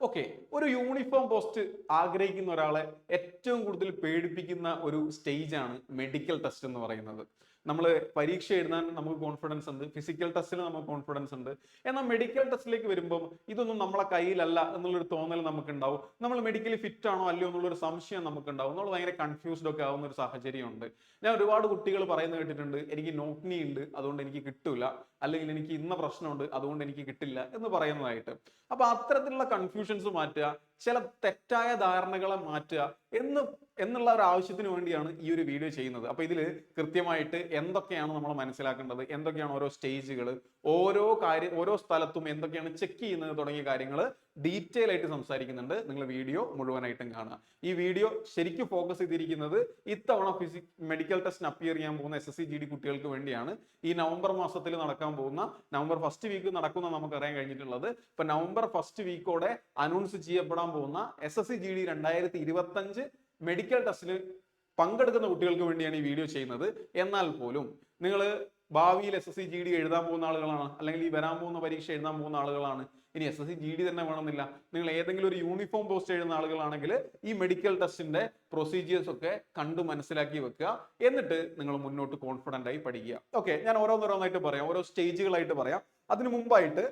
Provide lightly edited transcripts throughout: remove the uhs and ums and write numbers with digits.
Okay, ഒരു uniform post ആഗ്രഹിക്കുന്ന ഒരാളെ ഏറ്റവും കൂടുതൽ പേടിപ്പിക്കുന്ന ഒരു സ്റ്റേജ് ആണ് മെഡിക്കൽ ടെസ്റ്റ് എന്ന് പറയുന്നത്. നമ്മൾ പരീക്ഷ എഴുതാൻ നമുക്ക് കോൺഫിഡൻസ് ഉണ്ട്, ഫിസിക്കൽ ടെസ്റ്റിൽ നമുക്ക് കോൺഫിഡൻസ് ഉണ്ട്. എന്നാൽ മെഡിക്കൽ ടെസ്റ്റിലേക്ക് വരുമ്പോൾ ഇതൊന്നും നമ്മളെ കയ്യിലല്ല എന്നുള്ളൊരു തോന്നൽ നമുക്ക് ഉണ്ടാവും. നമ്മൾ മെഡിക്കലി ഫിറ്റ് ആണോ അല്ലയോ എന്നുള്ളൊരു സംശയം നമുക്ക് ഉണ്ടാവും. നമ്മൾ ഭയങ്കര കൺഫ്യൂസ്ഡ് ഒക്കെ ആവുന്ന ഒരു സാഹചര്യം ഉണ്ട്. ഞാൻ ഒരുപാട് കുട്ടികൾ പറയുന്നത് കേട്ടിട്ടുണ്ട്, എനിക്ക് നോക്നി ഉണ്ട് അതുകൊണ്ട് എനിക്ക് കിട്ടൂല, അല്ലെങ്കിൽ എനിക്ക് ഇന്ന പ്രശ്നമുണ്ട് അതുകൊണ്ട് എനിക്ക് കിട്ടില്ല എന്ന് പറയുന്നതായിട്ട്. അപ്പൊ അത്തരത്തിലുള്ള കൺഫ്യൂഷൻസ് മാറ്റുക, ചില തെറ്റായ ധാരണകളെ മാറ്റുക എന്നുള്ള ഒരു ആവശ്യത്തിന് വേണ്ടിയാണ് ഈ ഒരു വീഡിയോ ചെയ്യുന്നത്. അപ്പൊ ഇതിൽ കൃത്യമായിട്ട് എന്തൊക്കെയാണ് നമ്മൾ മനസ്സിലാക്കേണ്ടത്, എന്തൊക്കെയാണ് ഓരോ സ്റ്റേജുകൾ, ഓരോ സ്ഥലത്തും എന്തൊക്കെയാണ് ചെക്ക് ചെയ്യുന്നത് തുടങ്ങിയ കാര്യങ്ങൾ ഡീറ്റെയിൽ ആയിട്ട് സംസാരിക്കുന്നുണ്ട്. നിങ്ങൾ വീഡിയോ മുഴുവനായിട്ടും കാണുക. ഈ വീഡിയോ ശരിക്കും ഫോക്കസ് ചെയ്തിരിക്കുന്നത് ഇത്തവണ മെഡിക്കൽ ടെസ്റ്റിന് അപ്പിയർ ചെയ്യാൻ പോകുന്ന SSC GD കുട്ടികൾക്ക് വേണ്ടിയാണ്. ഈ നവംബർ മാസത്തിൽ നടക്കാൻ പോകുന്ന, നവംബർ ഫസ്റ്റ് വീക്ക് നടക്കുന്ന നമുക്കറിയാൻ കഴിഞ്ഞിട്ടുള്ളത്. ഇപ്പൊ നവംബർ ഫസ്റ്റ് വീക്കോടെ അനൗൺസ് ചെയ്യപ്പെടാൻ പോകുന്ന SSC GD 2025 മെഡിക്കൽ ടെസ്റ്റിൽ പങ്കെടുക്കുന്ന കുട്ടികൾക്ക് വേണ്ടിയാണ് ഈ വീഡിയോ ചെയ്യുന്നത്. എന്നാൽ പോലും നിങ്ങൾ ഭാവിയിൽ SSC GD എഴുതാൻ പോകുന്ന ആളുകളാണ്, അല്ലെങ്കിൽ ഈ വരാൻ പോകുന്ന പരീക്ഷ എഴുതാൻ പോകുന്ന ആളുകളാണ്, ഇനി SSC GD തന്നെ വേണമെന്നില്ല, നിങ്ങൾ ഏതെങ്കിലും ഒരു യൂണിഫോം പോസ്റ്റ് എഴുതുന്ന ആളുകളാണെങ്കിൽ ഈ മെഡിക്കൽ ടെസ്റ്റിന്റെ പ്രൊസീജിയേഴ്സ് ഒക്കെ കണ്ടു മനസ്സിലാക്കി വെക്കുക. എന്നിട്ട് നിങ്ങൾ മുന്നോട്ട് കോൺഫിഡന്റ് ആയി പഠിക്കുക. ഓക്കെ, ഞാൻ ഓരോന്നോരോന്നായിട്ട് പറയാം, ഓരോ സ്റ്റേജുകളായിട്ട് പറയാം. അതിനു മുമ്പായിട്ട്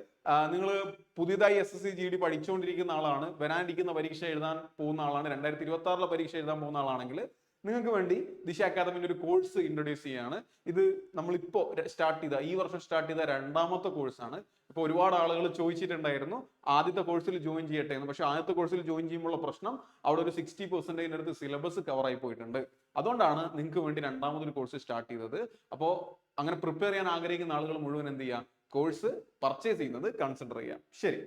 നിങ്ങൾ പുതിയതായി SSC GD പഠിച്ചുകൊണ്ടിരിക്കുന്ന ആളാണ്, വരാനിരിക്കുന്ന പരീക്ഷ എഴുതാൻ പോകുന്ന ആളാണ്, 2026 പരീക്ഷ എഴുതാൻ പോകുന്ന ആളാണെങ്കിൽ നിങ്ങൾക്ക് വേണ്ടി ദിശ അക്കാദമിന്റെ ഒരു കോഴ്സ് ഇൻട്രൊഡ്യൂസ് ചെയ്യാണ്. ഇത് നമ്മളിപ്പോ സ്റ്റാർട്ട് ചെയ്ത, ഈ വർഷം സ്റ്റാർട്ട് ചെയ്ത രണ്ടാമത്തെ കോഴ്സാണ്. ഇപ്പൊ ഒരുപാട് ആളുകൾ ചോദിച്ചിട്ടുണ്ടായിരുന്നു ആദ്യത്തെ കോഴ്സിൽ ജോയിൻ ചെയ്യട്ടെ എന്ന്. പക്ഷെ ആദ്യത്തെ കോഴ്സിൽ ജോയിൻ ചെയ്യുമ്പോഴുള്ള പ്രശ്നം അവിടെ ഒരു 60% അടുത്ത് സിലബസ് കവർ ആയി പോയിട്ടുണ്ട്. അതുകൊണ്ടാണ് നിങ്ങൾക്ക് വേണ്ടി രണ്ടാമതൊരു കോഴ്സ് സ്റ്റാർട്ട് ചെയ്തത്. അപ്പോൾ അങ്ങനെ പ്രിപ്പയർ ചെയ്യാൻ ആഗ്രഹിക്കുന്ന ആളുകൾ മുഴുവൻ എന്ത് ചെയ്യുക, കോഴ്സ് പർച്ചേസ് ചെയ്യുന്നത് കൺസിഡർ ചെയ്യാം. ശരി,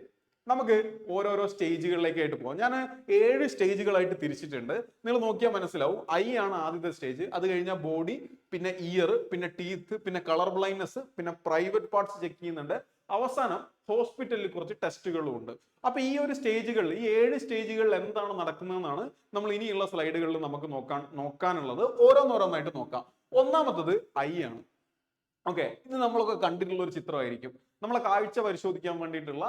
നമുക്ക് ഓരോരോ സ്റ്റേജുകളിലേക്കായിട്ട് പോകാം. ഞാൻ 7 സ്റ്റേജുകളായിട്ട് തിരിച്ചിട്ടുണ്ട്. നിങ്ങൾ നോക്കിയാൽ മനസ്സിലാവും. ഐ ആണ് ആദ്യത്തെ സ്റ്റേജ്, അത് കഴിഞ്ഞാൽ ബോഡി, പിന്നെ ഇയർ, പിന്നെ ടീത്ത്, പിന്നെ കളർ ബ്ലൈൻഡ്നെസ്, പിന്നെ പ്രൈവറ്റ് പാർട്സ് ചെക്ക് ചെയ്യുന്നുണ്ട്, അവസാനം ഹോസ്പിറ്റലിൽ കുറച്ച് ടെസ്റ്റുകളും ഉണ്ട്. അപ്പൊ ഈ ഒരു സ്റ്റേജുകളിൽ, ഈ 7 സ്റ്റേജുകളിൽ എന്താണ് നടക്കുന്നതെന്നാണ് നമ്മൾ ഇനിയുള്ള സ്ലൈഡുകളിൽ നമുക്ക് നോക്കാനുള്ളത്. ഓരോന്നോരോന്നായിട്ട് നോക്കാം. ഒന്നാമത്തത് ഐ ആണ്. ഓക്കെ, ഇത് നമ്മളൊക്കെ കണ്ടിട്ടുള്ള ഒരു ചിത്രമായിരിക്കും. നമ്മളെ കാഴ്ച പരിശോധിക്കാൻ വേണ്ടിയിട്ടുള്ള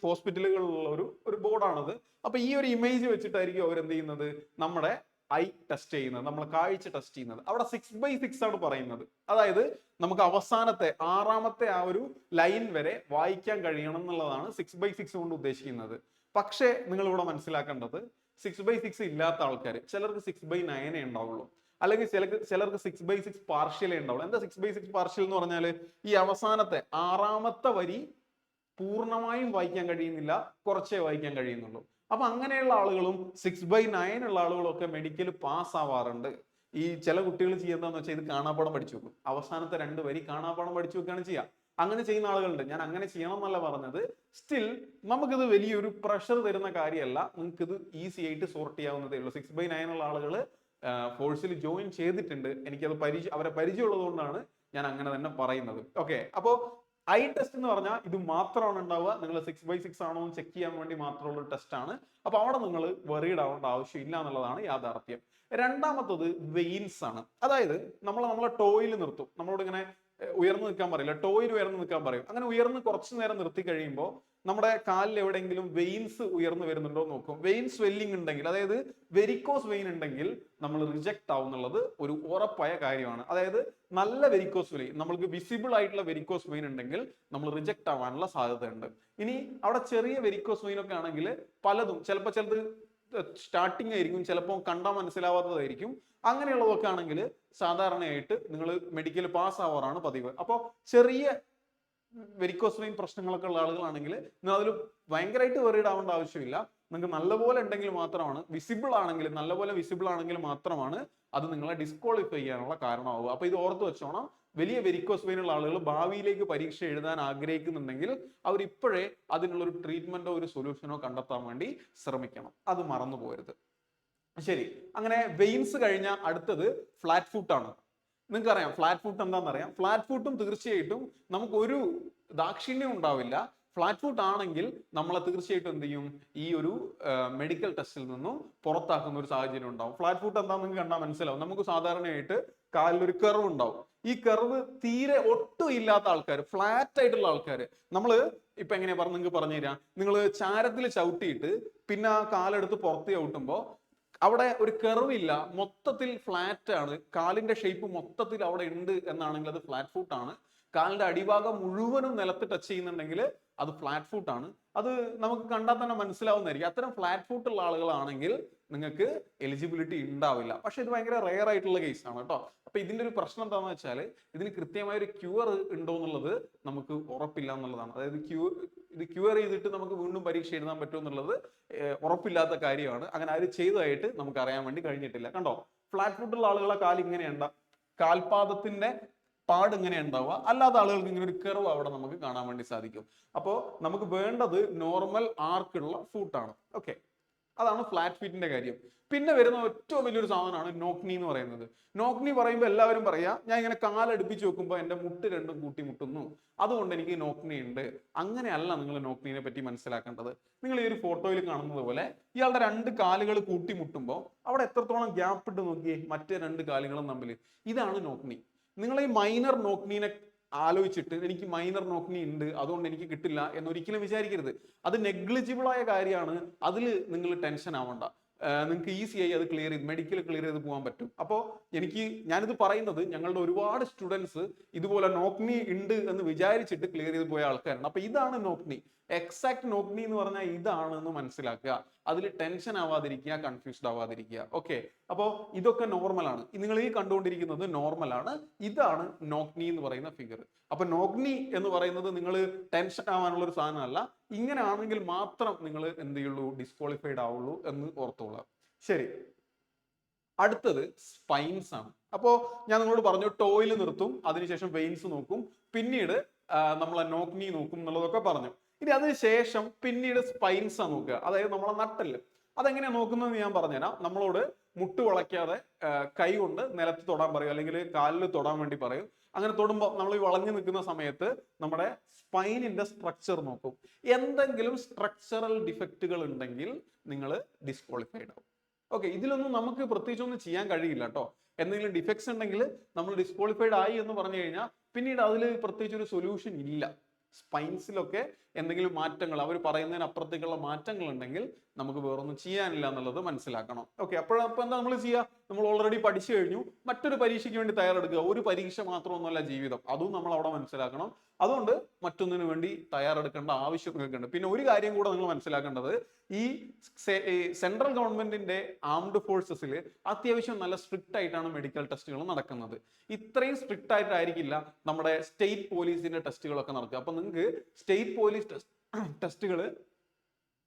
ഹോസ്പിറ്റലുകളിലുള്ള ഒരു ബോർഡാണത്. അപ്പൊ ഈ ഒരു ഇമേജ് വെച്ചിട്ടായിരിക്കും അവർ എന്ത് ചെയ്യുന്നത്, നമ്മുടെ ഐ ടെസ്റ്റ് ചെയ്യുന്നത്, നമ്മളെ കാഴ്ച ടെസ്റ്റ് ചെയ്യുന്നത്. അവിടെ 6/6 ആണ് പറയുന്നത്. അതായത് നമുക്ക് അവസാനത്തെ 6ാമത്തെ ആ ഒരു ലൈൻ വരെ വായിക്കാൻ കഴിയണം എന്നുള്ളതാണ് 6/6 കൊണ്ട് ഉദ്ദേശിക്കുന്നത്. പക്ഷേ നിങ്ങൾ ഇവിടെ മനസ്സിലാക്കേണ്ടത്, 6/6 ഇല്ലാത്ത ആൾക്കാർ, ചിലർക്ക് 6/9 ഉണ്ടാവുള്ളൂ, അല്ലെങ്കിൽ ചിലർക്ക് 6/6 പാർഷ്യലേ ഉണ്ടാവുള്ളൂ. എന്താ 6/6 പാർഷ്യൽ എന്ന് പറഞ്ഞാൽ, ഈ അവസാനത്തെ 6ാമത്തെ വരി പൂർണ്ണമായും വായിക്കാൻ കഴിയുന്നില്ല, കുറച്ചേ വായിക്കാൻ കഴിയുന്നുള്ളൂ. അപ്പൊ അങ്ങനെയുള്ള ആളുകളും 6/9 ഉള്ള ആളുകളും ഒക്കെ മെഡിക്കൽ പാസ് ആവാറുണ്ട്. ഈ ചില കുട്ടികൾ ചെയ്യുന്നതെന്ന് വെച്ചാൽ ഇത് കാണാപ്പാഠം പഠിച്ചു വെക്കും, അവസാനത്തെ 2 വരി കാണാപ്പാഠം പഠിച്ചു വെക്കുകയാണ് ചെയ്യുക. അങ്ങനെ ചെയ്യുന്ന ആളുകളുണ്ട്. ഞാൻ അങ്ങനെ ചെയ്യണം എന്നല്ല പറഞ്ഞത്. സ്റ്റിൽ നമുക്കിത് വലിയൊരു പ്രഷർ തരുന്ന കാര്യമല്ല, നിങ്ങൾക്ക് ഇത് ഈസി ആയിട്ട് സോർട്ട് ചെയ്യാവുന്നതേ ഉള്ളൂ. 6/9 ഉള്ള ആളുകൾ ഫോഴ്സിൽ ജോയിൻ ചെയ്തിട്ടുണ്ട്. എനിക്കത് അവരെ പരിചയമുള്ളത് കൊണ്ടാണ് ഞാൻ അങ്ങനെ തന്നെ പറയുന്നത്. ഓക്കെ, അപ്പോ ഐ ടെസ്റ്റ് എന്ന് പറഞ്ഞാൽ ഇത് മാത്രമാണ് ഉണ്ടാവുക. നിങ്ങൾ 6/6 ആണോ എന്ന് ചെക്ക് ചെയ്യാൻ വേണ്ടി മാത്രമുള്ള ഒരു ടെസ്റ്റ് ആണ്. അപ്പൊ അവിടെ നിങ്ങൾ വെറീഡ് ആവേണ്ട ആവശ്യമില്ല എന്നുള്ളതാണ് യാഥാർത്ഥ്യം. രണ്ടാമത്തത് വെയിൻസ് ആണ്. അതായത് നമ്മളെ ടോയിൽ നിർത്തും, നമ്മളോട് ഇങ്ങനെ ഉയർന്നു നിൽക്കാൻ പറയില്ല, ടോയിൽ ഉയർന്നു നിൽക്കാൻ പറയും. അങ്ങനെ ഉയർന്ന് കുറച്ചു നേരം നിർത്തി കഴിയുമ്പോൾ നമ്മുടെ കാലിൽ എവിടെയെങ്കിലും വെയിൻസ് ഉയർന്നു വരുന്നുണ്ടോ നോക്കും. വെയിൻ സ്വെല്ലിംഗ് ഉണ്ടെങ്കിൽ, അതായത് വെരിക്കോസ് വെയിൻ ഉണ്ടെങ്കിൽ നമ്മൾ റിജക്ട് ആവും എന്നുള്ളത് ഒരു ഉറപ്പായ കാര്യമാണ്. അതായത് നല്ല വെരിക്കോസ് വെയിൻ, നമ്മൾക്ക് വിസിബിൾ ആയിട്ടുള്ള വെരിക്കോസ് വെയിൻ ഉണ്ടെങ്കിൽ നമ്മൾ റിജക്ട് ആവാനുള്ള സാധ്യത ഉണ്ട്. ഇനി അവിടെ ചെറിയ വെരിക്കോസ് വെയിൻ ഒക്കെ ആണെങ്കിൽ പലതും, ചിലത് സ്റ്റാർട്ടിങ് ആയിരിക്കും, ചിലപ്പോൾ കണ്ടാൽ മനസ്സിലാവാത്തതായിരിക്കും. അങ്ങനെയുള്ളതൊക്കെ ആണെങ്കിൽ സാധാരണയായിട്ട് നിങ്ങൾ മെഡിക്കൽ പാസ് ആവാറാണ് പതിവ്. അപ്പോൾ ചെറിയ വെരിക്കോസ് വെയിൻ പ്രശ്നങ്ങളൊക്കെ ഉള്ള ആളുകളാണെങ്കിൽ നിങ്ങൾ അതിൽ ഭയങ്കരമായിട്ട് വെറീഡ് ആവേണ്ട ആവശ്യമില്ല. നിങ്ങൾക്ക് നല്ലപോലെ ഉണ്ടെങ്കിൽ മാത്രമാണ്, നല്ലപോലെ വിസിബിൾ ആണെങ്കിൽ മാത്രമാണ് അത് നിങ്ങളെ ഡിസ്ക്വാളിഫൈ ചെയ്യാനുള്ള കാരണമാവുക. അപ്പൊ ഇത് ഓർത്ത് വെച്ചോണം. വലിയ വെരിക്കോസ് വെയിൻ ഉള്ള ആളുകൾ ഭാവിയിലേക്ക് പരീക്ഷ എഴുതാൻ ആഗ്രഹിക്കുന്നുണ്ടെങ്കിൽ അവർ ഇപ്പോഴേ അതിനുള്ള ഒരു ട്രീറ്റ്മെന്റോ ഒരു സൊല്യൂഷനോ കണ്ടെത്താൻ വേണ്ടി ശ്രമിക്കണം. അത് മറന്നു പോകരുത്. ശരി, അങ്ങനെ വെയിൻസ് കഴിഞ്ഞ അടുത്തത് ഫ്ലാറ്റ് ഫുട്ട് ആണ്. നിങ്ങൾക്ക് അറിയാം ഫ്ലാറ്റ് ഫുട്ട് എന്താണെന്നറിയാം. ഫ്ലാറ്റ് ഫുട്ടും തീർച്ചയായിട്ടും നമുക്കൊരു ദാക്ഷിണ്യം ഉണ്ടാവില്ല. ഫ്ലാറ്റ് ഫുട്ട് ആണെങ്കിൽ നമ്മളെ തീർച്ചയായിട്ടും എന്ത് ചെയ്യും, ഈ ഒരു മെഡിക്കൽ ടെസ്റ്റിൽ നിന്നും പുറത്താക്കുന്ന ഒരു സാഹചര്യം ഉണ്ടാവും. ഫ്ലാറ്റ് ഫുട്ട് എന്താണെന്ന് നിങ്ങൾക്ക് കണ്ടാൽ മനസ്സിലാവും. നമുക്ക് സാധാരണയായിട്ട് കാലിലൊരു കർവ് ഉണ്ടാവും. ഈ കർവ് തീരെ ഒട്ടും ഇല്ലാത്ത ആൾക്കാർ, ഫ്ലാറ്റ് ആയിട്ടുള്ള ആൾക്കാർ, നമ്മള് ഇപ്പൊ എങ്ങനെയാ നിങ്ങൾക്ക് പറഞ്ഞു തരാം. നിങ്ങൾ ചാരത്തിൽ ചവിട്ടിയിട്ട് പിന്നെ ആ കാലെടുത്ത് പുറത്ത് ചവിട്ടുമ്പോൾ അവിടെ ഒരു കർവ് ഇല്ല, മൊത്തത്തിൽ ഫ്ലാറ്റ് ആണ്, കാലിന്റെ ഷേപ്പ് മൊത്തത്തിൽ അവിടെ ഉണ്ട് എന്നാണെങ്കിൽ അത് ഫ്ലാറ്റ് ഫുട്ട് ആണ്. കാലിന്റെ അടിഭാഗം മുഴുവനും നിലത്ത് ടച്ച് ചെയ്യുന്നുണ്ടെങ്കിൽ അത് ഫ്ലാറ്റ് ഫുട്ട് ആണ്. അത് നമുക്ക് കണ്ടാൽ തന്നെ മനസ്സിലാവുന്നതായിരിക്കും. അത്തരം ഫ്ലാറ്റ് ഫുട്ട് ഉള്ള ആളുകളാണെങ്കിൽ നിങ്ങൾക്ക് എലിജിബിലിറ്റി ഉണ്ടാവില്ല. പക്ഷെ ഇത് ഭയങ്കര റെയർ ആയിട്ടുള്ള കേസാണ് കേട്ടോ. അപ്പൊ ഇതിന്റെ ഒരു പ്രശ്നം എന്താണെന്ന് വെച്ചാൽ ഇതിന് കൃത്യമായ ഒരു ക്യൂർ ഉണ്ടോ എന്നുള്ളത് നമുക്ക് ഉറപ്പില്ല എന്നുള്ളതാണ്. അതായത് ഇത് ക്യൂർ ചെയ്തിട്ട് നമുക്ക് വീണ്ടും പരീക്ഷ എഴുതാൻ പറ്റുമോ എന്നുള്ളത് ഉറപ്പില്ലാത്ത കാര്യമാണ്. അങ്ങനെ ആരും ചെയ്തതായിട്ട് നമുക്ക് അറിയാൻ വേണ്ടി കഴിഞ്ഞിട്ടില്ല. കണ്ടോ, ഫ്ലാറ്റ് ഫുട്ട് ഉള്ള ആളുകളെ കാൽ ഇങ്ങനെയുണ്ട, കാൽപാദത്തിന്റെ പാട് ഇങ്ങനെ ഉണ്ടാവുക, അല്ലാത്ത ആളുകൾക്ക് ഇങ്ങനെ ഒരു കർവ് അവിടെ നമുക്ക് കാണാൻ വേണ്ടി സാധിക്കും. അപ്പോൾ നമുക്ക് വേണ്ടത് നോർമൽ ആർക്കുള്ള ഫൂട്ടാണ്. ഓക്കെ, അതാണ് ഫ്ലാറ്റ് ഫീറ്റിന്റെ കാര്യം. പിന്നെ വരുന്ന ഏറ്റവും വലിയൊരു സാധനമാണ് നോക്നി എന്ന് പറയുന്നത്. നോക്നി പറയുമ്പോൾ എല്ലാവരും പറയാ, ഞാൻ ഇങ്ങനെ കാലടുപ്പിച്ച് വെക്കുമ്പോൾ എന്റെ മുട്ട് രണ്ടും കൂട്ടിമുട്ടുന്നു, അതുകൊണ്ട് എനിക്ക് നോക്നി ഉണ്ട്. അങ്ങനെയല്ല നിങ്ങൾ നോക്നിനെ പറ്റി മനസ്സിലാക്കേണ്ടത്. നിങ്ങൾ ഈ ഒരു ഫോട്ടോയിൽ കാണുന്നത് പോലെ ഇയാളുടെ രണ്ട് കാലുകൾ കൂട്ടിമുട്ടുമ്പോൾ അവിടെ എത്രത്തോളം ഗ്യാപ്പ് ഇട്ട് നോക്കിയേ മറ്റേ രണ്ട് കാലുകളും തമ്മിൽ. ഇതാണ് നോക്നി. നിങ്ങൾ ഈ മൈനർ നോക്നീനെ ആലോചിച്ചിട്ട് എനിക്ക് മൈനർ നോക്നി ഉണ്ട് അതുകൊണ്ട് എനിക്ക് കിട്ടില്ല എന്നൊരിക്കലും വിചാരിക്കരുത്. അത് നെഗ്ലിജിബിൾ ആയ കാര്യമാണ്. അതിൽ നിങ്ങൾ ടെൻഷൻ ആവണ്ട. നിങ്ങൾക്ക് ഈസി ആയി അത് ക്ലിയർ ചെയ്ത്, മെഡിക്കൽ ക്ലിയർ ചെയ്ത് പോകാൻ പറ്റും. അപ്പോൾ ഞാനിത് പറയുന്നത് ഞങ്ങളുടെ ഒരുപാട് സ്റ്റുഡൻസ് ഇതുപോലെ നോക്നി ഉണ്ട് എന്ന് വിചാരിച്ചിട്ട് ക്ലിയർ ചെയ്ത് പോയ ആൾക്കാരാണ്. അപ്പൊ ഇതാണ് നോക്നി. എക്സാക്ട് നോക്നി എന്ന് പറഞ്ഞാൽ ഇതാണെന്ന് മനസ്സിലാക്കുക. അതിൽ ടെൻഷൻ ആവാതിരിക്കുക, കൺഫ്യൂസ്ഡ് ആവാതിരിക്കുക. ഓക്കെ, അപ്പോൾ ഇതൊക്കെ നോർമലാണ്. നിങ്ങൾ ഈ കണ്ടുകൊണ്ടിരിക്കുന്നത് നോർമലാണ്. ഇതാണ് നോക്നി എന്ന് പറയുന്ന ഫിഗർ. അപ്പൊ നോക്നി എന്ന് പറയുന്നത് നിങ്ങൾ ടെൻഷൻ ആവാനുള്ള ഒരു സാധനമല്ല. ഇങ്ങനെ ആണെങ്കിൽ മാത്രം നിങ്ങൾ എന്ത് ചെയ്യുള്ളൂ, ഡിസ്ക്വാളിഫൈഡ് ആവുള്ളൂ എന്ന് ഓർത്തോളാം. ശരി, അടുത്തത് സ്പൈൻസ് ആണ്. അപ്പോ ഞാൻ നിങ്ങളോട് പറഞ്ഞു ടോയിൽ നിർത്തും, അതിനുശേഷം വെയിൻസ് നോക്കും, പിന്നീട് നമ്മളെ നോക്നി നോക്കും എന്നുള്ളതൊക്കെ പറഞ്ഞു. ഇനി അതിനുശേഷം പിന്നീട് സ്പൈൻസ് ആണ് നോക്കുക, അതായത് നമ്മളെ നട്ടല്. അതെങ്ങനെയാ നോക്കുന്നത് ഞാൻ പറഞ്ഞുതരാം. നമ്മളോട് മുട്ട് വളയ്ക്കാതെ കൈ കൊണ്ട് നിലത്ത് തൊടാൻ പറയും, അല്ലെങ്കിൽ കാലിൽ തൊടാൻ വേണ്ടി പറയും. അങ്ങനെ തൊടുമ്പോൾ നമ്മൾ ഈ വളഞ്ഞു നിൽക്കുന്ന സമയത്ത് നമ്മുടെ സ്പൈനിന്റെ സ്ട്രക്ചർ നോക്കും. എന്തെങ്കിലും സ്ട്രക്ചറൽ ഡിഫക്റ്റുകൾ ഉണ്ടെങ്കിൽ നിങ്ങൾ ഡിസ്ക്വാളിഫൈഡ് ആവും. ഓക്കെ, ഇതിലൊന്നും നമുക്ക് പ്രത്യേകിച്ചൊന്നും ചെയ്യാൻ കഴിയില്ല കേട്ടോ. എന്തെങ്കിലും ഡിഫക്ട്സ് ഉണ്ടെങ്കിൽ നമ്മൾ ഡിസ്ക്വാളിഫൈഡ് ആയി എന്ന് പറഞ്ഞു കഴിഞ്ഞാൽ പിന്നീട് അതിൽ പ്രത്യേകിച്ച് ഒരു സൊല്യൂഷൻ ഇല്ല. സ്പൈൻസിലൊക്കെ എന്തെങ്കിലും മാറ്റങ്ങൾ, അവർ പറയുന്നതിന് അപ്പുറത്തേക്കുള്ള മാറ്റങ്ങൾ ഉണ്ടെങ്കിൽ നമുക്ക് വേറൊന്നും ചെയ്യാനില്ല എന്നുള്ളത് മനസ്സിലാക്കണം. ഓക്കെ, അപ്പൊ എന്താ നമ്മൾ ചെയ്യുക? നമ്മൾ ഓൾറെഡി പഠിച്ചു കഴിഞ്ഞു, മറ്റൊരു പരീക്ഷയ്ക്ക് വേണ്ടി തയ്യാറെടുക്കുക. ഒരു പരീക്ഷ മാത്രമൊന്നുമല്ല ജീവിതം, അതും നമ്മൾ അവിടെ മനസ്സിലാക്കണം. അതുകൊണ്ട് മറ്റൊന്നിനു വേണ്ടി തയ്യാറെടുക്കേണ്ട ആവശ്യം നിങ്ങൾക്കുണ്ട്. പിന്നെ ഒരു കാര്യം കൂടെ നിങ്ങൾ മനസ്സിലാക്കേണ്ടത്, ഈ സെൻട്രൽ ഗവൺമെന്റിന്റെ ആംഡ് ഫോഴ്സസിൽ അത്യാവശ്യം നല്ല സ്ട്രിക്റ്റ് ആയിട്ടാണ് മെഡിക്കൽ ടെസ്റ്റുകൾ നടക്കുന്നത്. ഇത്രയും സ്ട്രിക്റ്റ് ആയിട്ടായിരിക്കില്ല നമ്മുടെ സ്റ്റേറ്റ് പോലീസിന്റെ ടെസ്റ്റുകളൊക്കെ നടക്കുക. അപ്പൊ നിങ്ങൾക്ക് സ്റ്റേറ്റ് പോലീസ് ടെസ്റ്റുകൾ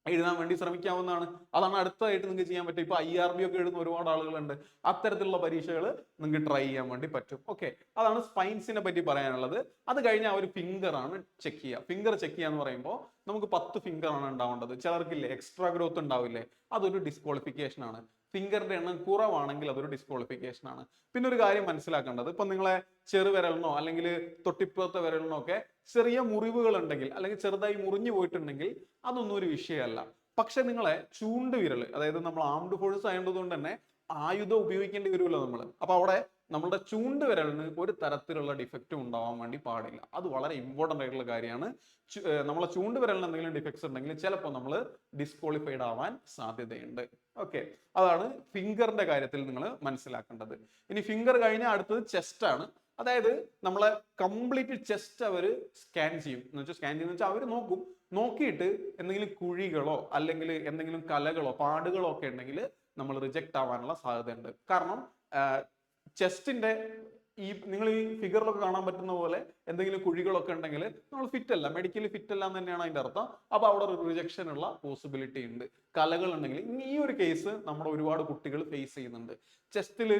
എഴുതാൻ വേണ്ടി ശ്രമിക്കാവുന്നതാണ്. അതാണ് അടുത്തതായിട്ട് നിങ്ങൾക്ക് ചെയ്യാൻ പറ്റും. ഇപ്പൊ IRB ഒക്കെ എഴുതുന്ന ഒരുപാട് ആളുകളുണ്ട്. അത്തരത്തിലുള്ള പരീക്ഷകൾ നിങ്ങൾക്ക് ട്രൈ ചെയ്യാൻ വേണ്ടി പറ്റും. ഓക്കെ, അതാണ് സ്പൈൻസിനെ പറ്റി പറയാനുള്ളത്. അത് കഴിഞ്ഞാൽ ഒരു ഫിംഗർ ആണ് ചെക്ക് ചെയ്യുക. ഫിംഗർ ചെക്ക് ചെയ്യുക എന്ന് പറയുമ്പോൾ നമുക്ക് 10 ഫിംഗർ ആണ് ഉണ്ടാവേണ്ടത്. ചിലർക്കില്ലേ എക്സ്ട്രാ ഗ്രോത്ത് ഉണ്ടാവില്ലേ, അതൊരു ഡിസ്ക്വാളിഫിക്കേഷൻ ആണ്. ഫിംഗറിന്റെ എണ്ണം കുറവാണെങ്കിൽ അതൊരു ഡിസ്ക്വാളിഫിക്കേഷൻ ആണ്. പിന്നെ ഒരു കാര്യം മനസ്സിലാക്കേണ്ടത്, ഇപ്പൊ നിങ്ങളെ ചെറുവിരലിനോ അല്ലെങ്കിൽ തൊട്ടിപ്പുറത്തെ വിരലിനോ ഒക്കെ ചെറിയ മുറിവുകൾ ഉണ്ടെങ്കിൽ, അല്ലെങ്കിൽ ചെറുതായി മുറിഞ്ഞു പോയിട്ടുണ്ടെങ്കിൽ അതൊന്നും ഒരു വിഷയമല്ല. പക്ഷെ നിങ്ങളെ ചൂണ്ടുവിരൽ, അതായത് നമ്മൾ ആംഡ് ഫോഴ്സ് ആയതുകൊണ്ട് തന്നെ ആയുധം ഉപയോഗിക്കേണ്ടി വരുമല്ലോ നമ്മൾ. അപ്പൊ അവിടെ നമ്മളുടെ ചൂണ്ടുവിരലിന് ഒരു തരത്തിലുള്ള ഡിഫക്റ്റും ഉണ്ടാവാൻ വേണ്ടി പാടില്ല. അത് വളരെ ഇമ്പോർട്ടന്റ് ആയിട്ടുള്ള കാര്യമാണ്. നമ്മളെ ചൂണ്ടുവിരലിന് എന്തെങ്കിലും ഡിഫക്ട്സ് ഉണ്ടെങ്കിൽ ചിലപ്പോൾ നമ്മൾ ഡിസ്ക്വാളിഫൈഡ് ആവാൻ സാധ്യതയുണ്ട്. ഓക്കെ, അതാണ് ഫിംഗറിന്റെ കാര്യത്തിൽ നിങ്ങൾ മനസ്സിലാക്കേണ്ടത്. ഇനി ഫിംഗർ കഴിഞ്ഞാൽ അടുത്തത് ചെസ്റ്റ് ആണ്. അതായത് നമ്മളെ കംപ്ലീറ്റ് ചെസ്റ്റ് അവർ സ്കാൻ ചെയ്യും. എന്ന് വെച്ചാൽ സ്കാൻ ചെയ്യുന്ന വെച്ചാൽ അവർ നോക്കും. നോക്കിയിട്ട് എന്തെങ്കിലും കുഴികളോ അല്ലെങ്കിൽ എന്തെങ്കിലും കലകളോ പാടുകളോ ഒക്കെ ഉണ്ടെങ്കിൽ നമ്മൾ റിജക്ട് ആവാനുള്ള സാധ്യതയുണ്ട്. കാരണം ചെസ്റ്റിന്റെ നിങ്ങൾ ഈ ഫിഗറിലൊക്കെ കാണാൻ പറ്റുന്ന പോലെ എന്തെങ്കിലും കുഴികളൊക്കെ ഉണ്ടെങ്കിൽ നമ്മൾ ഫിറ്റ് അല്ല, മെഡിക്കലി ഫിറ്റ് അല്ല എന്ന് തന്നെയാണ് അതിന്റെ അർത്ഥം. അപ്പൊ അവിടെ ഒരു റിജക്ഷൻ ഉള്ള പോസിബിലിറ്റി ഉണ്ട്. കലകൾ ഉണ്ടെങ്കിൽ ഈ ഒരു കേസ് നമ്മുടെ ഒരുപാട് കുട്ടികൾ ഫേസ് ചെയ്യുന്നുണ്ട്. ചെസ്റ്റിൽ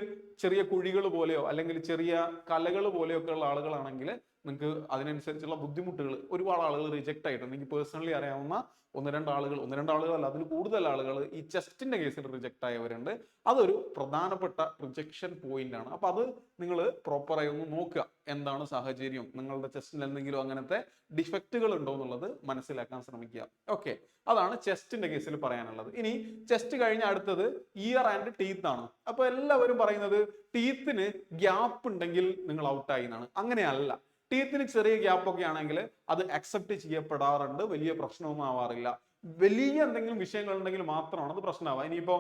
ചെറിയ കുഴികൾ പോലെയോ അല്ലെങ്കിൽ ചെറിയ കലകൾ പോലെയോ ഒക്കെ ഉള്ള ആളുകളാണെങ്കിൽ നിങ്ങൾക്ക് അതിനനുസരിച്ചുള്ള ബുദ്ധിമുട്ടുകൾ ഒരുപാട് ആളുകൾ റിജക്ട് ആയിട്ടുണ്ട്. എനിക്ക് പേഴ്സണലി അറിയാവുന്ന ഒന്ന് രണ്ട് ആളുകളല്ല, അതിൽ കൂടുതൽ ആളുകൾ ഈ ചെസ്റ്റിന്റെ കേസിൽ റിജക്ട് ആയവരുണ്ട്. അതൊരു പ്രധാനപ്പെട്ട റിജക്ഷൻ പോയിന്റ് ആണ്. അപ്പൊ അത് നിങ്ങൾ പ്രോപ്പറായി ഒന്ന് നോക്കുക, എന്താണ് സാഹചര്യം, നിങ്ങളുടെ ചെസ്റ്റിൽ എന്തെങ്കിലും അങ്ങനത്തെ ഡിഫക്റ്റുകൾ ഉണ്ടോ എന്നുള്ളത് മനസ്സിലാക്കാൻ ശ്രമിക്കുക. ഓക്കെ, അതാണ് ചെസ്റ്റിന്റെ കേസിൽ പറയാനുള്ളത്. ഇനി ചെസ്റ്റ് കഴിഞ്ഞ അടുത്തത് ഇയർ ആൻഡ് ടീത്ത് ആണ്. അപ്പൊ എല്ലാവരും പറയുന്നത് ടീത്തിന് ഗ്യാപ്പ് ഉണ്ടെങ്കിൽ നിങ്ങൾ ഔട്ടായി എന്നാണ്. അങ്ങനെയല്ല. ടീത്തിന് ചെറിയ ഗ്യാപ്പ് ഒക്കെ ആണെങ്കിൽ അത് അക്സെപ്റ്റ് ചെയ്യപ്പെടാറുണ്ട്, വലിയ പ്രശ്നമൊന്നും ആവാറില്ല. വലിയ എന്തെങ്കിലും വിഷയങ്ങൾ ഉണ്ടെങ്കിൽ മാത്രമാണ് അത് പ്രശ്നമാവുക. ഇനിയിപ്പോ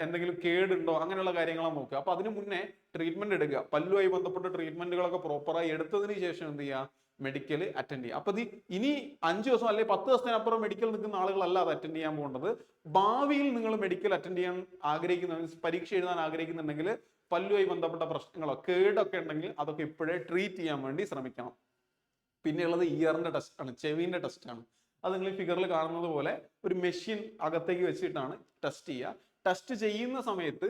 എന്തെങ്കിലും കേടുണ്ടോ അങ്ങനെയുള്ള കാര്യങ്ങളാണ് നോക്കുക. അപ്പൊ അതിന് മുന്നേ ട്രീറ്റ്മെന്റ് എടുക്കുക. പല്ലുമായി ബന്ധപ്പെട്ട ട്രീറ്റ്മെന്റുകളൊക്കെ പ്രോപ്പറായി എടുത്തതിന് ശേഷം എന്ത് ചെയ്യുക, മെഡിക്കൽ അറ്റൻഡ് ചെയ്യുക. അപ്പൊ ഇനി 5 ദിവസം അല്ലെങ്കിൽ 10 ദിവസത്തിനപ്പുറം മെഡിക്കൽ നിൽക്കുന്ന ആളുകളല്ല അത് അറ്റൻഡ് ചെയ്യാൻ പോകേണ്ടത്. ഭാവിയിൽ നിങ്ങൾ മെഡിക്കൽ അറ്റൻഡ് ചെയ്യാൻ ആഗ്രഹിക്കുന്ന, പരീക്ഷ എഴുതാൻ ആഗ്രഹിക്കുന്നുണ്ടെങ്കിൽ പല്ലുമായി ബന്ധപ്പെട്ട പ്രശ്നങ്ങളോ കേടൊക്കെ ഉണ്ടെങ്കിൽ അതൊക്കെ ഇപ്പോഴേ ട്രീറ്റ് ചെയ്യാൻ വേണ്ടി ശ്രമിക്കണം. പിന്നെയുള്ളത് ഇയറിന്റെ ടെസ്റ്റ് ആണ്, ചെവിന്റെ ടെസ്റ്റ് ആണ്. അത് നിങ്ങൾ ഈ ഫിഗറിൽ കാണുന്നത് പോലെ ഒരു മെഷീൻ അകത്തേക്ക് വെച്ചിട്ടാണ് ടെസ്റ്റ് ചെയ്യുക. ടെസ്റ്റ് ചെയ്യുന്ന സമയത്ത്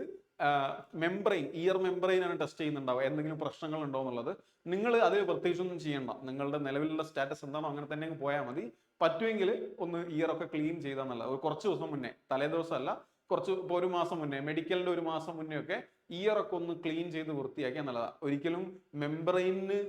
ഇയർ മെംബ്രെയിൻ ആണ് ടെസ്റ്റ് ചെയ്യുന്നുണ്ടാവുക. എന്തെങ്കിലും പ്രശ്നങ്ങൾ ഉണ്ടോ എന്നുള്ളത് നിങ്ങൾ അത് പ്രത്യേകിച്ചൊന്നും ചെയ്യണ്ട. നിങ്ങളുടെ നിലവിലുള്ള സ്റ്റാറ്റസ് എന്താണോ അങ്ങനെ തന്നെ പോയാൽ മതി. പറ്റുമെങ്കിൽ ഒന്ന് ഇയർ ഒക്കെ ക്ലീൻ ചെയ്താൽ നല്ലത്. കുറച്ച് ദിവസം മുന്നേ, തലേ ദിവസം അല്ല, ഇപ്പോൾ ഒരു മാസം മുന്നേ, മെഡിക്കലിന്റെ ഒരു മാസം മുന്നേ ഒക്കെ ഇയർ ഒക്കെ ഒന്ന് ക്ലീൻ ചെയ്ത് വൃത്തിയാക്കിയാൽ നല്ലതാണ്. ഒരിക്കലും മെംബ്രെയിന്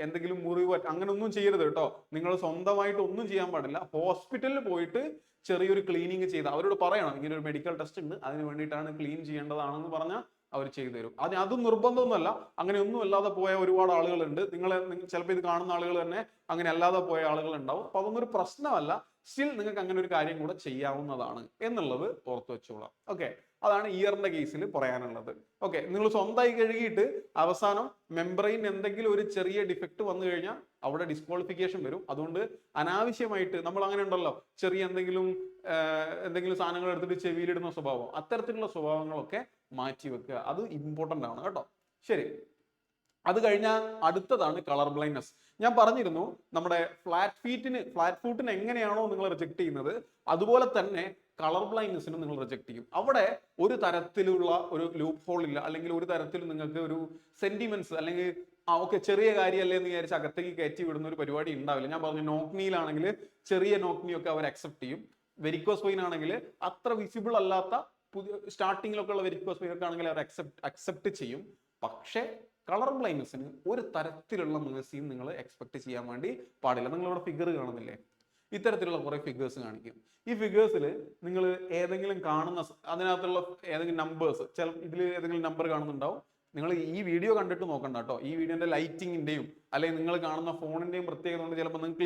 എന്തെങ്കിലും മുറിവ് അങ്ങനെ ഒന്നും ചെയ്യരുത് കേട്ടോ. നിങ്ങൾ സ്വന്തമായിട്ട് ഒന്നും ചെയ്യാൻ പാടില്ല. ഹോസ്പിറ്റലിൽ പോയിട്ട് ചെറിയൊരു ക്ലീനിങ് ചെയ്ത് അവരോട് പറയണം, ഇങ്ങനെ ഒരു മെഡിക്കൽ ടെസ്റ്റ് ഉണ്ട്, അതിന് വേണ്ടിയിട്ടാണ് ക്ലീൻ ചെയ്യേണ്ടതാണെന്ന് പറഞ്ഞാൽ അവർ ചെയ്തു തരും. അതും നിർബന്ധമൊന്നുമല്ല. അങ്ങനെ ഒന്നും അല്ലാതെ പോയ ഒരുപാട് ആളുകളുണ്ട്. നിങ്ങൾ ചിലപ്പോൾ ഇത് കാണുന്ന ആളുകൾ തന്നെ അങ്ങനെ അല്ലാതെ പോയ ആളുകൾ ഉണ്ടാവും. അപ്പൊ അതൊന്നും ഒരു പ്രശ്നമല്ല. സ്റ്റിൽ നിങ്ങൾക്ക് അങ്ങനെ ഒരു കാര്യം കൂടെ ചെയ്യാവുന്നതാണ് എന്നുള്ളത് ഓർത്ത് വെച്ചോളാം. ഓക്കെ, അതാണ് ഇയറിന്റെ കേസിൽ പറയാനുള്ളത്. ഓക്കെ, നിങ്ങൾ സ്വന്തമായി കഴുകിയിട്ട് അവസാനം മെംബ്രെയിൻ എന്തെങ്കിലും ഒരു ചെറിയ ഡിഫക്റ്റ് വന്നു കഴിഞ്ഞാൽ അവിടെ ഡിസ്ക്വാളിഫിക്കേഷൻ വരും. അതുകൊണ്ട് അനാവശ്യമായിട്ട് നമ്മൾ അങ്ങനെ ഉണ്ടല്ലോ, ചെറിയ എന്തെങ്കിലും സാധനങ്ങൾ എടുത്തിട്ട് ചെവിയിലിടുന്ന സ്വഭാവം, അത്തരത്തിലുള്ള സ്വഭാവങ്ങളൊക്കെ മാറ്റി വെക്കുക. അത് ഇമ്പോർട്ടന്റ് ആണ് കേട്ടോ. ശരി, അത് കഴിഞ്ഞാൽ അടുത്തതാണ് കളർ ബ്ലൈൻഡ്നെസ്. ഞാൻ പറഞ്ഞിരുന്നു, നമ്മുടെ ഫ്ലാറ്റ് ഫൂട്ടിന് എങ്ങനെയാണോ നിങ്ങൾ റിജക്ട് ചെയ്യുന്നത് അതുപോലെ തന്നെ കളർ ബ്ലൈൻഡ്നെസ്സിന് നിങ്ങൾ റിജക്ട് ചെയ്യും. അവിടെ ഒരു തരത്തിലുള്ള ഒരു ലൂപ്പ് ഹോൾ ഇല്ല, അല്ലെങ്കിൽ ഒരു തരത്തിലും നിങ്ങൾക്ക് ഒരു സെന്റിമെന്റ്സ് അല്ലെങ്കിൽ ഓക്കെ ചെറിയ കാര്യമല്ലേ എന്ന് വിചാരിച്ച് അകത്തേക്ക് കയറ്റി വിടുന്ന ഒരു പരിപാടി ഉണ്ടാവില്ല. ഞാൻ പറഞ്ഞു, നോക്നിയിലാണെങ്കിൽ ചെറിയ നോക്നിയൊക്കെ അവർ അക്സെപ്റ്റ് ചെയ്യും. വെരിക്കോസ് വെയിൻ ആണെങ്കിൽ അത്ര വിസിബിൾ അല്ലാത്ത പുതിയ സ്റ്റാർട്ടിങ്ങിലൊക്കെ ഉള്ള വെരിക്കോസ് വെയിൻ ഒക്കെ ആണെങ്കിൽ അവർ അക്സെപ്റ്റ് ചെയ്യും. പക്ഷേ കളർ ബ്ലൈൻഡ്നെസ്സിന് ഒരു തരത്തിലുള്ള മേഴ്സിയും നിങ്ങൾ എക്സ്പെക്ട് ചെയ്യാൻ വേണ്ടി പാടില്ല. നിങ്ങളിവിടെ ഫിഗർ കാണുന്നില്ലേ, ഇത്തരത്തിലുള്ള കുറെ ഫിഗേഴ്സ് കാണിക്കും. ഈ ഫിഗേഴ്സിൽ നിങ്ങൾ ഏതെങ്കിലും കാണുന്ന അതിനകത്തുള്ള ഏതെങ്കിലും നമ്പേഴ്സ്, ഇതിൽ ഏതെങ്കിലും നമ്പർ കാണുന്നുണ്ടാവും. നിങ്ങൾ ഈ വീഡിയോ കണ്ടിട്ട് നോക്കണ്ട കേട്ടോ. ഈ വീഡിയോന്റെ ലൈറ്റിങ്ങിന്റെയും അല്ലെങ്കിൽ നിങ്ങൾ കാണുന്ന ഫോണിന്റെയും പ്രത്യേകത കൊണ്ട് ചിലപ്പോൾ നിങ്ങൾക്ക്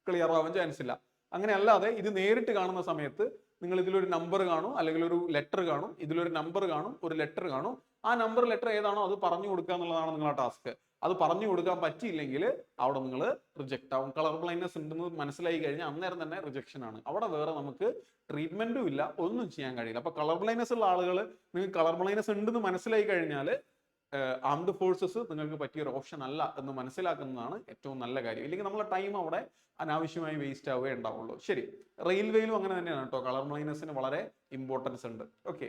ക്ലിയർ ആവാൻ ചാൻസ് ഇല്ല. അങ്ങനെ അല്ലാതെ ഇത് നേരിട്ട് കാണുന്ന സമയത്ത് നിങ്ങൾ ഇതിലൊരു നമ്പർ കാണും, അല്ലെങ്കിൽ ഒരു ലെറ്റർ കാണും. ഇതിലൊരു നമ്പർ കാണും, ഒരു ലെറ്റർ കാണും. ആ നമ്പർ ലെറ്റർ ഏതാണോ അത് പറഞ്ഞു കൊടുക്കുക എന്നുള്ളതാണ് നിങ്ങളുടെ ടാസ്ക്. അത് പറഞ്ഞു കൊടുക്കാൻ പറ്റിയില്ലെങ്കിൽ അവിടെ നിങ്ങൾ റിജക്ട് ആവും. കളർ ബ്ലൈൻഡ്നെസ് ഉണ്ടെന്ന് മനസ്സിലായി കഴിഞ്ഞാൽ അന്നേരം തന്നെ റിജക്ഷൻ ആണ്. അവിടെ വേറെ നമുക്ക് ട്രീറ്റ്മെന്റും ഇല്ല, ഒന്നും ചെയ്യാൻ കഴിയില്ല. അപ്പൊ കളർ ബ്ലൈൻഡ്നെസ് ഉള്ള ആളുകൾ, നിങ്ങൾക്ക് കളർ ബ്ലൈൻഡ്നെസ് ഉണ്ടെന്ന് മനസ്സിലായി കഴിഞ്ഞാൽ ആംഡ് ഫോഴ്സസ് നിങ്ങൾക്ക് പറ്റിയ ഒരു ഓപ്ഷൻ അല്ല എന്ന് മനസ്സിലാക്കുന്നതാണ് ഏറ്റവും നല്ല കാര്യം. ഇല്ലെങ്കിൽ നമ്മളെ ടൈം അവിടെ അനാവശ്യമായി വേസ്റ്റ് ആവുകയേ ഉണ്ടാവുള്ളൂ. ശരി, റെയിൽവേയിലും അങ്ങനെ തന്നെയാണ് കേട്ടോ. കളർ ബ്ലൈൻഡ്നെസ്സിന് വളരെ ഇമ്പോർട്ടൻസ് ഉണ്ട്. ഓക്കെ,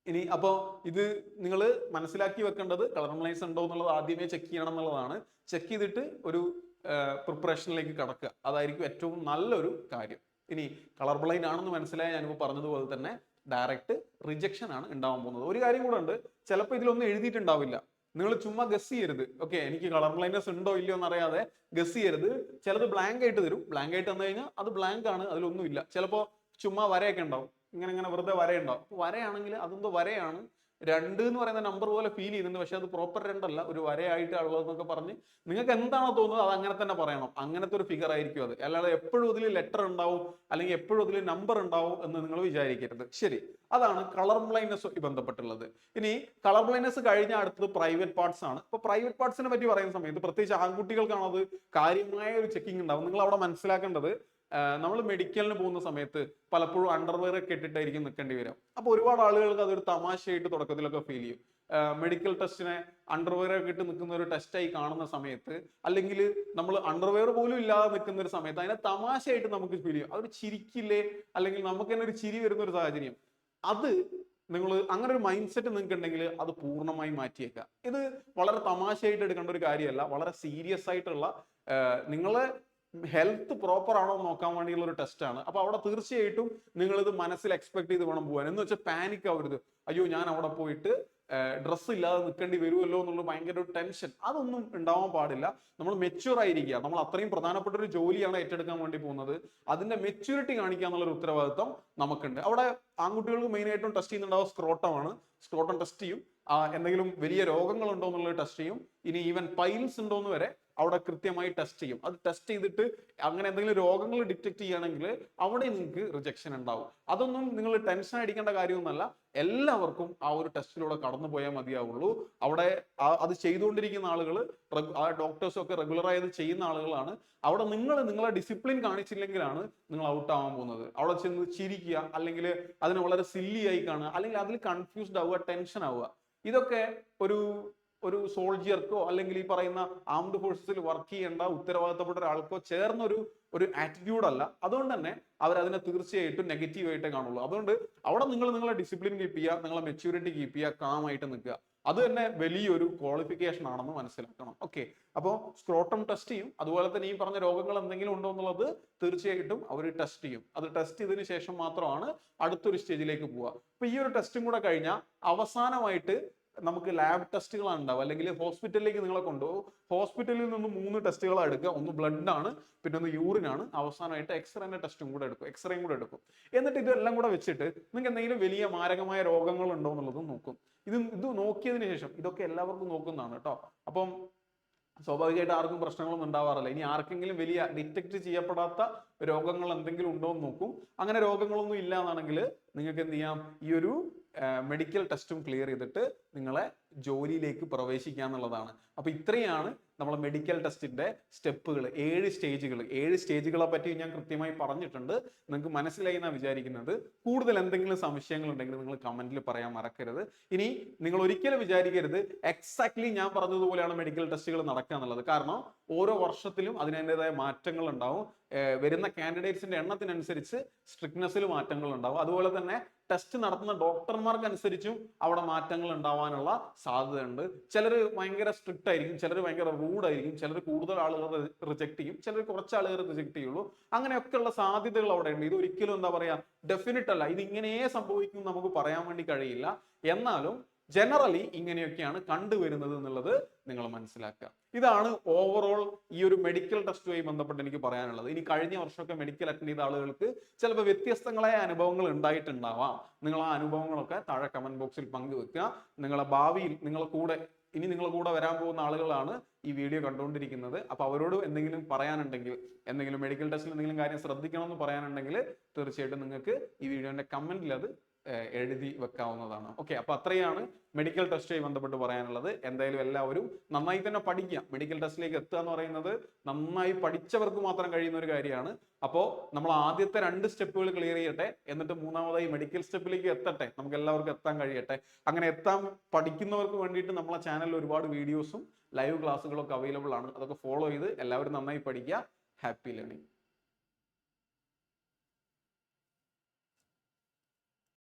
ഇനി അപ്പോൾ ഇത് നിങ്ങൾ മനസ്സിലാക്കി വെക്കേണ്ടത് കളർ ബ്ലൈൻഡ്നെസ് ഉണ്ടോ എന്നുള്ളത് ആദ്യമേ ചെക്ക് ചെയ്യണം എന്നുള്ളതാണ്. ചെക്ക് ചെയ്തിട്ട് ഒരു പ്രിപ്പറേഷനിലേക്ക് കടക്കുക, അതായിരിക്കും ഏറ്റവും നല്ലൊരു കാര്യം. ഇനി കളർ ബ്ലൈൻഡ് ആണെന്ന് മനസ്സിലായ ഞാനിപ്പോൾ പറഞ്ഞതുപോലെ തന്നെ ഡയറക്റ്റ് റിജക്ഷൻ ആണ് ഉണ്ടാവാൻ പോകുന്നത്. ഒരു കാര്യം കൂടെ ഉണ്ട്, ചിലപ്പോൾ ഇതിലൊന്നും എഴുതിയിട്ടുണ്ടാവില്ല. നിങ്ങൾ ചുമ്മാ ഗസ് ചെയ്യരുത്. ഓക്കെ, എനിക്ക് കളർ ബ്ലൈൻഡ്നെസ് ഉണ്ടോ ഇല്ലയോ എന്നറിയാതെ ഗസ് ചെയ്യരുത്. ചിലത് ബ്ലാങ്ക് ആയിട്ട് തരും. ബ്ലാങ്ക് ആയിട്ട് തന്നു കഴിഞ്ഞാൽ അത് ബ്ലാങ്ക് ആണ്, അതിലൊന്നുമില്ല. ചിലപ്പോൾ ചുമ്മാ വരയൊക്കെ ഉണ്ടാവും, ഇങ്ങനെ വെറുതെ വരയുണ്ടാവും. വരയാണെങ്കിൽ അതെന്തോ വരയാണ്, 2 എന്ന് പറയുന്ന നമ്പർ പോലെ ഫീൽ ചെയ്യുന്നുണ്ട്, പക്ഷെ അത് പ്രോപ്പർ 2 അല്ല, ഒരു വരയായിട്ടുള്ളതെന്നൊക്കെ പറഞ്ഞ് നിങ്ങൾക്ക് എന്താണോ തോന്നുന്നത് അത് അങ്ങനെ തന്നെ പറയണം. അങ്ങനത്തെ ഒരു ഫിഗർ ആയിരിക്കും അത്. അല്ലാതെ എപ്പോഴും അതിൽ ലെറ്റർ ഉണ്ടാവും അല്ലെങ്കിൽ എപ്പോഴും അതിൽ നമ്പർ ഉണ്ടാവും എന്ന് നിങ്ങൾ വിചാരിക്കരുത്. ശരി, അതാണ് കളർ ബ്ലൈൻഡ്നെസ് ബന്ധപ്പെട്ടുള്ളത്. ഇനി കളർ ബ്ലൈൻഡ്നെസ് കഴിഞ്ഞ അടുത്തത് പ്രൈവറ്റ് പാർട്സ് ആണ്. ഇപ്പൊ പ്രൈവറ്റ് പാർട്സിനെ പറ്റി പറയുന്ന സമയത്ത് പ്രത്യേകിച്ച് ആൺകുട്ടികൾക്കാണ് അത് കാര്യമായ ഒരു ചെക്കിംഗ് ഉണ്ടാവും. നിങ്ങൾ അവിടെ മനസ്സിലാക്കേണ്ടത്, നമ്മൾ മെഡിക്കലിന് പോകുന്ന സമയത്ത് പലപ്പോഴും അണ്ടർവെയർ ഒക്കെ ഇട്ടിട്ടായിരിക്കും നിൽക്കേണ്ടി വരും. അപ്പൊ ഒരുപാട് ആളുകൾക്ക് അതൊരു തമാശയായിട്ട് തുടക്കത്തിലൊക്കെ ഫീൽ ചെയ്യും. മെഡിക്കൽ ടെസ്റ്റിനെ അണ്ടർവെയർ ഒക്കെ ഇട്ട് നിൽക്കുന്ന ഒരു ടെസ്റ്റായി കാണുന്ന സമയത്ത്, അല്ലെങ്കിൽ നമ്മൾ അണ്ടർവെയർ പോലും ഇല്ലാതെ നിൽക്കുന്ന ഒരു സമയത്ത് അതിനെ തമാശയായിട്ട് നമുക്ക് ഫീൽ ചെയ്യും. അതൊരു ചിരിക്കില്ലേ, അല്ലെങ്കിൽ നമുക്ക് തന്നെ ഒരു ചിരി വരുന്ന ഒരു സാഹചര്യം. അത് നിങ്ങൾ അങ്ങനെ ഒരു മൈൻഡ് സെറ്റ് നിങ്ങൾക്ക് ഉണ്ടെങ്കിൽ അത് പൂർണ്ണമായി മാറ്റിയേക്കാം. ഇത് വളരെ തമാശയായിട്ട് എടുക്കേണ്ട ഒരു കാര്യമല്ല, വളരെ സീരിയസ് ആയിട്ടുള്ള നിങ്ങളെ ഹെൽത്ത് പ്രോപ്പർ ആണോ എന്ന് നോക്കാൻ വേണ്ടിയുള്ള ഒരു ടെസ്റ്റ് ആണ്. അപ്പൊ അവിടെ തീർച്ചയായിട്ടും നിങ്ങൾ ഇത് മനസ്സിൽ എക്സ്പെക്ട് ചെയ്ത് വേണം പോകാൻ. എന്ന് വെച്ചാൽ പാനിക് ആവരുത്, അയ്യോ ഞാൻ അവിടെ പോയിട്ട് ഡ്രസ്സ് ഇല്ലാതെ നിൽക്കേണ്ടി വരുമല്ലോ എന്നുള്ള ഭയങ്കര ഒരു ടെൻഷൻ, അതൊന്നും ഉണ്ടാവാൻ പാടില്ല. നമ്മൾ മെച്യൂർ ആയിരിക്കുക. നമ്മൾ അത്രയും പ്രധാനപ്പെട്ട ഒരു ജോലിയാണ് ഏറ്റെടുക്കാൻ വേണ്ടി പോകുന്നത്. അതിന്റെ മെച്യൂരിറ്റി കാണിക്കുക എന്നുള്ള ഒരു ഉത്തരവാദിത്വം നമുക്കുണ്ട്. അവിടെ ആൺകുട്ടികൾക്ക് മെയിൻ ആയിട്ടും ടെസ്റ്റ് ചെയ്യുന്നുണ്ടാവുക സ്ക്രോട്ടമാണ്. സ്ക്രോട്ടം ടെസ്റ്റ് ചെയ്യും, എന്തെങ്കിലും വലിയ രോഗങ്ങളുണ്ടോ എന്നുള്ളത് ടെസ്റ്റ് ചെയ്യും. ഇനി ഈവൻ പൈൽസ് ഉണ്ടോ എന്ന് വരെ അവിടെ കൃത്യമായി ടെസ്റ്റ് ചെയ്യും. അത് ടെസ്റ്റ് ചെയ്തിട്ട് അങ്ങനെ എന്തെങ്കിലും രോഗങ്ങൾ ഡിറ്റക്ട് ചെയ്യുകയാണെങ്കിൽ അവിടെ നിങ്ങൾക്ക് റിജക്ഷൻ ഉണ്ടാവും. അതൊന്നും നിങ്ങൾ ടെൻഷൻ അടിക്കേണ്ട കാര്യമൊന്നുമല്ല. എല്ലാവർക്കും ആ ഒരു ടെസ്റ്റിലൂടെ കടന്നു പോയാൽ മതിയാവുള്ളൂ. അവിടെ അത് ചെയ്തുകൊണ്ടിരിക്കുന്ന ആളുകൾ, ആ ഡോക്ടേഴ്സും ഒക്കെ റെഗുലറായി അത് ചെയ്യുന്ന ആളുകളാണ്. അവിടെ നിങ്ങളെ ഡിസിപ്ലിൻ കാണിച്ചില്ലെങ്കിലാണ് നിങ്ങൾ ഔട്ട് ആവാൻ പോകുന്നത്. അവിടെ ചെന്ന് ചിരിക്കുക, അല്ലെങ്കിൽ അതിനെ വളരെ സില്ലി ആയി കാണുക, അല്ലെങ്കിൽ അതിൽ കൺഫ്യൂസ്ഡ് ആവുക, ടെൻഷൻ ആവുക, ഇതൊക്കെ ഒരു സോൾജിയർക്കോ അല്ലെങ്കിൽ ഈ പറയുന്ന ആംഡ് ഫോഴ്സസിൽ വർക്ക് ചെയ്യേണ്ട ഉത്തരവാദിത്തപ്പെട്ട ഒരാൾക്കോ ചേർന്നൊരു ആറ്റിറ്റ്യൂഡ് അല്ല. അതുകൊണ്ട് തന്നെ അവരതിനെ തീർച്ചയായിട്ടും നെഗറ്റീവ് ആയിട്ടേ കാണുള്ളൂ. അതുകൊണ്ട് അവിടെ നിങ്ങളെ ഡിസിപ്ലിൻ കീപ്പ് ചെയ്യുക, നിങ്ങളെ മെച്യൂരിറ്റി കീപ്പ് ചെയ്യുക, കാമായിട്ട് നിൽക്കുക. അത് തന്നെ വലിയൊരു ക്വാളിഫിക്കേഷൻ ആണെന്ന് മനസ്സിലാക്കണം. ഓക്കെ, അപ്പോൾ സ്ക്രോട്ടം ടെസ്റ്റ് ചെയ്യും. അതുപോലെ തന്നെ ഈ പറഞ്ഞ രോഗങ്ങൾ എന്തെങ്കിലും ഉണ്ടോ എന്നുള്ളത് തീർച്ചയായിട്ടും അവർ ടെസ്റ്റ് ചെയ്യും. അത് ടെസ്റ്റ് ചെയ്തതിനു ശേഷം മാത്രമാണ് അടുത്തൊരു സ്റ്റേജിലേക്ക് പോവുക. അപ്പൊ ഈ ഒരു ടെസ്റ്റും കൂടെ കഴിഞ്ഞാൽ അവസാനമായിട്ട് നമുക്ക് ലാബ് ടെസ്റ്റുകളാണ് ഉണ്ടാവുക. അല്ലെങ്കിൽ ഹോസ്പിറ്റലിലേക്ക് നിങ്ങളെ കൊണ്ടുപോകും. ഹോസ്പിറ്റലിൽ നിന്ന് 3 ടെസ്റ്റുകളാണ് എടുക്കുക. ഒന്ന് ബ്ലഡ് ആണ്, പിന്നെ ഒന്ന് യൂറിൻ ആണ്, അവസാനമായിട്ട് എക്സ്റേന്റെ ടെസ്റ്റും കൂടെ എടുക്കും, എക്സ്റേയും കൂടെ എടുക്കും. എന്നിട്ട് ഇതെല്ലാം കൂടെ വെച്ചിട്ട് നിങ്ങൾക്ക് എന്തെങ്കിലും വലിയ മാരകമായ രോഗങ്ങൾ ഉണ്ടോ എന്നുള്ളത് നോക്കും. ഇത് നോക്കിയതിന് ശേഷം, ഇതൊക്കെ എല്ലാവർക്കും നോക്കുന്നതാണ് കേട്ടോ. അപ്പം സ്വാഭാവികമായിട്ട് ആർക്കും പ്രശ്നങ്ങളൊന്നും ഉണ്ടാവാറില്ല. ഇനി ആർക്കെങ്കിലും വലിയ ഡിറ്റക്ട് ചെയ്യപ്പെടാത്ത രോഗങ്ങൾ എന്തെങ്കിലും ഉണ്ടോ എന്ന് നോക്കും. അങ്ങനെ രോഗങ്ങളൊന്നും ഇല്ല എന്നാണെങ്കിൽ നിങ്ങൾക്ക് എന്ത് ചെയ്യാം, ഈ ഒരു മെഡിക്കൽ ടെസ്റ്റും ക്ലിയർ ചെയ്തിട്ട് നിങ്ങളെ ജോലിയിലേക്ക് പ്രവേശിക്കുക എന്നുള്ളതാണ്. അപ്പൊ ഇത്രയാണ് നമ്മളെ മെഡിക്കൽ ടെസ്റ്റിന്റെ സ്റ്റെപ്പുകൾ. 7 സ്റ്റേജുകളെ പറ്റി ഞാൻ കൃത്യമായി പറഞ്ഞിട്ടുണ്ട്. നിങ്ങൾക്ക് മനസ്സിലായി എന്നാണ് വിചാരിക്കുന്നത്. കൂടുതൽ എന്തെങ്കിലും സംശയങ്ങൾ ഉണ്ടെങ്കിൽ നിങ്ങൾ കമന്റിൽ പറയാൻ മറക്കരുത്. ഇനി നിങ്ങൾ ഒരിക്കലും വിചാരിക്കരുത് എക്സാക്ട്ലി ഞാൻ പറഞ്ഞതുപോലെയാണ് മെഡിക്കൽ ടെസ്റ്റുകൾ നടക്കുക എന്നുള്ളത്. കാരണം ഓരോ വർഷത്തിലും അതിനതിൻ്റെതായ മാറ്റങ്ങൾ ഉണ്ടാവും. വരുന്ന കാൻഡിഡേറ്റ്സിന്റെ എണ്ണത്തിനനുസരിച്ച് സ്ട്രിക്ട്നെസ്സിൽ മാറ്റങ്ങൾ ഉണ്ടാവും. അതുപോലെ തന്നെ ടെസ്റ്റ് നടത്തുന്ന ഡോക്ടർമാർക്ക് അനുസരിച്ചും അവിടെ മാറ്റങ്ങൾ ഉണ്ടാവാനുള്ള സാധ്യതയുണ്ട്. ചിലർ ഭയങ്കര സ്ട്രിക്റ്റ് ആയിരിക്കും, ചിലർ ഭയങ്കര റൂഡായിരിക്കും, ചിലർ കൂടുതൽ ആളുകൾ റിജക്ട് ചെയ്യും, ചിലർ കുറച്ച് ആളുകൾ റിജക്ട് ചെയ്യുള്ളൂ. അങ്ങനെയൊക്കെയുള്ള സാധ്യതകൾ അവിടെ ഉണ്ട്. ഇത് ഒരിക്കലും എന്താ പറയാ ഡെഫിനിറ്റ് അല്ല. ഇത് ഇങ്ങനെയേ സംഭവിക്കും നമുക്ക് പറയാൻ വേണ്ടി കഴിയില്ല. എന്നാലും ജനറലി ഇങ്ങനെയൊക്കെയാണ് കണ്ടുവരുന്നത് എന്നുള്ളത് നിങ്ങൾ മനസ്സിലാക്കുക. ഇതാണ് ഓവറോൾ ഈ ഒരു മെഡിക്കൽ ടെസ്റ്റുമായി ബന്ധപ്പെട്ട് എനിക്ക് പറയാനുള്ളത്. ഇനി കഴിഞ്ഞ വർഷമൊക്കെ മെഡിക്കൽ അറ്റൻഡ് ചെയ്ത ആളുകൾക്ക് ചിലപ്പോൾ വ്യത്യസ്തങ്ങളായ അനുഭവങ്ങൾ ഉണ്ടായിട്ടുണ്ടാവാം. നിങ്ങൾ ആ അനുഭവങ്ങളൊക്കെ താഴെ കമന്റ് ബോക്സിൽ പങ്കുവെക്കുക. നിങ്ങളെ ഭാവിയിൽ നിങ്ങളെ കൂടെ വരാൻ പോകുന്ന ആളുകളാണ് ഈ വീഡിയോ കണ്ടുകൊണ്ടിരിക്കുന്നത്. അപ്പൊ അവരോട് എന്തെങ്കിലും പറയാനുണ്ടെങ്കിൽ, എന്തെങ്കിലും മെഡിക്കൽ ടെസ്റ്റിൽ എന്തെങ്കിലും കാര്യം ശ്രദ്ധിക്കണം എന്ന് പറയാനുണ്ടെങ്കിൽ തീർച്ചയായിട്ടും നിങ്ങൾക്ക് ഈ വീഡിയോന്റെ കമന്റിൽ അത് എഴുതി വെക്കാവുന്നതാണ്. ഓക്കെ, അപ്പൊ അത്രയാണ് മെഡിക്കൽ ടെസ്റ്റുമായി ബന്ധപ്പെട്ട് പറയാനുള്ളത്. എന്തായാലും എല്ലാവരും നന്നായി തന്നെ പഠിക്കുക. മെഡിക്കൽ ടെസ്റ്റിലേക്ക് എത്തുക എന്ന് പറയുന്നത് നന്നായി പഠിച്ചവർക്ക് മാത്രം കഴിയുന്ന ഒരു കാര്യമാണ്. അപ്പോൾ നമ്മൾ ആദ്യത്തെ 2 സ്റ്റെപ്പുകൾ ക്ലിയർ ചെയ്യട്ടെ, എന്നിട്ട് മൂന്നാമതായി മെഡിക്കൽ സ്റ്റെപ്പിലേക്ക് എത്തട്ടെ, നമുക്ക് എല്ലാവർക്കും എത്താൻ കഴിയട്ടെ. അങ്ങനെ പഠിക്കുന്നവർക്ക് വേണ്ടിയിട്ട് നമ്മളെ ചാനലിൽ ഒരുപാട് വീഡിയോസും ലൈവ് ക്ലാസ്സുകളൊക്കെ അവൈലബിൾ ആണ്. അതൊക്കെ ഫോളോ ചെയ്ത് എല്ലാവരും നന്നായി പഠിക്കുക. Happy learning.